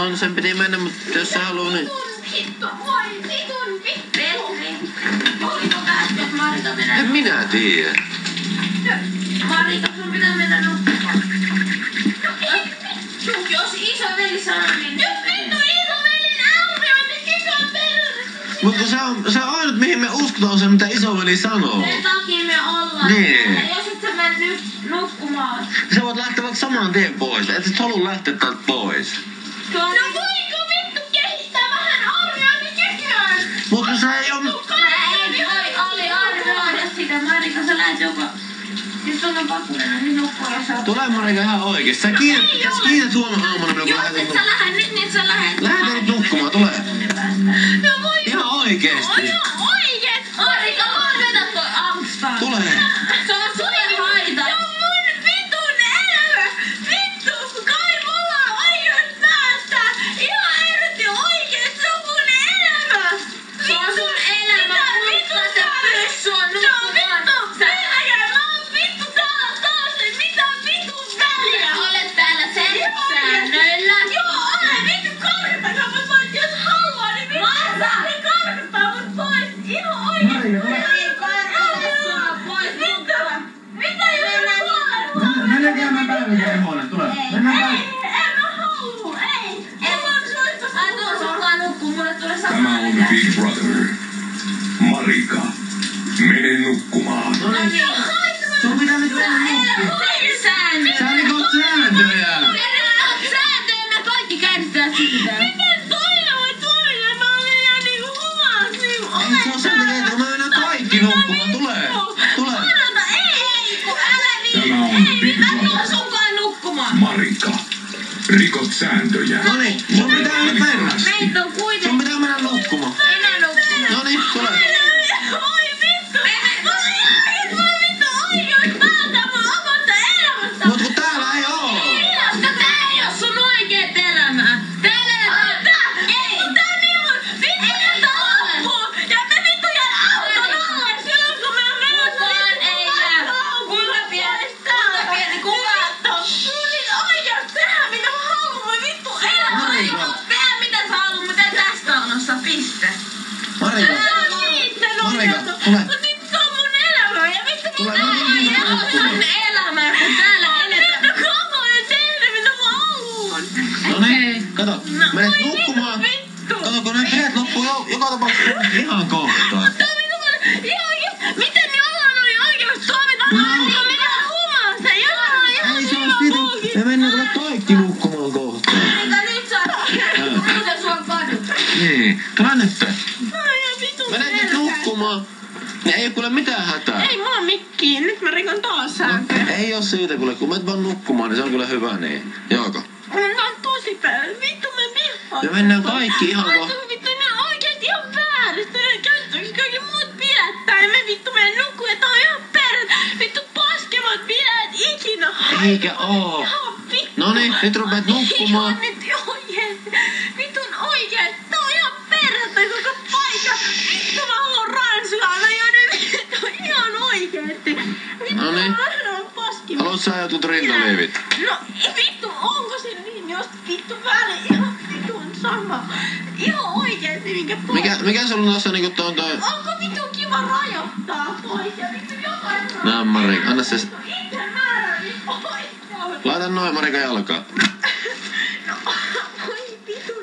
on, sen piti mennä, mutta jos sä haluu, niin... En minä tiedä. Marika, sun pitää mennä nukkumaan. Jos isoveli sanoo, niin... Jos vittu isovelin ääni on, niin kikon perus! Mutta se on ainut, mihin me uskotaan se, mitä isoveli sanoo. Sen takia me ollaan. Niin. Jos et sä mene nyt nukkumaan. Sä voit lähteä vaikka saman tien pois. Et sä halua lähteä täältä pois. No voiko vittu kehittää vähän arviointikykyä? Mutta se ei oo... Ei voi arvioida sitä. Marika, sä lähet joko... Siis sun on pakkoinen, niin nukkuu ja sä... Tulee Marika ihan oikeesti. Sä kiität huomenna aamuna, kun Jos lähetät et sä lähde nyt, niin sä lähet... Lähetän nyt nukkumaan, tulee. No voi... Ihan oikeesti. Ihan oikeesti. Marika, lopeta toi angsta. Tulee. Se on sulle haita. Se on mun vitun elämä. Vittu, kai mulla on oikeus päästä. Ihan erotti oikeesti, se on mun elämä. Se on sun elämä, mutta se pyssy on nukkumaan. Mä oon vittu täällä taas, niin mitä vitun väliä? Olet täällä säännöillä. Joo, olen vittu karkottakaa mut pois, jos haluaa, niin vittu ne karkottaa mut pois. Ihan oikeesti. Ei karkota sua pois. Mitä jos haluaa? Mennään käymään päiväkäin huoneen, tule. Mennään päiväkäin. En mä haluu, ei. Mulla on suista ai tuo sunkaan nukkuu, mulle tulee Tämä samaa. on Big Brother. Marika, mene nukkumaan. No niin. Sun pitää nyt mennä nukkumaan. Sä rikot sääntöjä. Sääntöjä me kaikki kärsitään siitä. Miten toinen voi toimia? Mä olen ihan niinku humas niinku Ei se oo sen takia, että me mennään kaikki nukkumaan. Tulee. Tulee. Arvota, ei, kun älä viitsi. Tämä on Ei, Big mä tuon Brother. sunkaan nukkumaan. Marika, rikot sääntöjä. No niin, sun pitää nyt mennä. Meitä on kuitenkin. Sun pitää mennä nukkumaan. Mennä nukkumaan. No niin, tule. Oi vittu. Mä vittu oikeus päätä mun omasta elämästä. Mut kun täällä ei oo. Koska tää ei oo sun oikeet elämää. Täällä ei. Tää on niin mun vittu jätä loppuu. Ja me vittu jää auton alle silloin kun mä menen. Kukaan ei jää. Kuinka pieni kuvatto. Mulla on niin oikeus tehdä mitä mä haluun. Mun vittu elämä. Oikeus tehdä mitä sä haluun. Mä teen tästä annossa piste. Marika. Marika, tule. Mut nyt se on mun elämä. Ja vittu mun Tule, elämä ei mä oo sun elämää. Kun täällä eletään. Vittu koko ajan tehdä mitä mä haluun. No niin, kato. Menet nukkumaan. Vittu. Kato, kun ne bileet loppuu joka tapauksessa ihan kohta. Miten niin ollaan oikeus tuomita Marika mitään humasta? Ei se oo siitä. Me mennään kyllä kaikki nukkumaan kohta. Marika, nyt sä... Miten sua kadut? Niin, tule nyt. Ai vittu. Menet nyt nukkumaan. Niin ei oo kuule mitään hätää. Ei mulla mikkiin. Nyt mä rikon taas sääntöjä. Ei oo siitä kuule, kun menet vaan nukkumaan, niin se on kyllä hyvä niin. Jooko? Mä oon tosi päällä. Vittu mä vihaan. Me mennään kaikki ihan kohta. Vittu ne on oikeesti ihan väärästä. Ne käyttäisi kaikki muut bilettää. Ja me vittu menen nukkuun. Tää on ihan perät. Vittu paskemmat bileet ikinä. Eikä oo. Ihan vittu. Noniin, nyt rupeat nukkumaan. Ihan nyt oikeesti. Vitun oikeesti. Tää on ihan perhettä koko paikka. Vittu mä haluan ranskalla. Joiden vittu ihan oikeesti. Vittu Noniin. mä lähden paskimaan. Haluat sä jotkut rintaliivit? No vittu, onko se niin, jos vittu väli ihan vitun sama. Ihan oikeesti minkä pois. Mikä sulla on tossa niinku toi? Onko vittu kiva rajoittaa pois ja vittu jokainen Nää Marika, anna se. itse määrääni pois. Laita noin Marika jalkaan. No, oi vittu.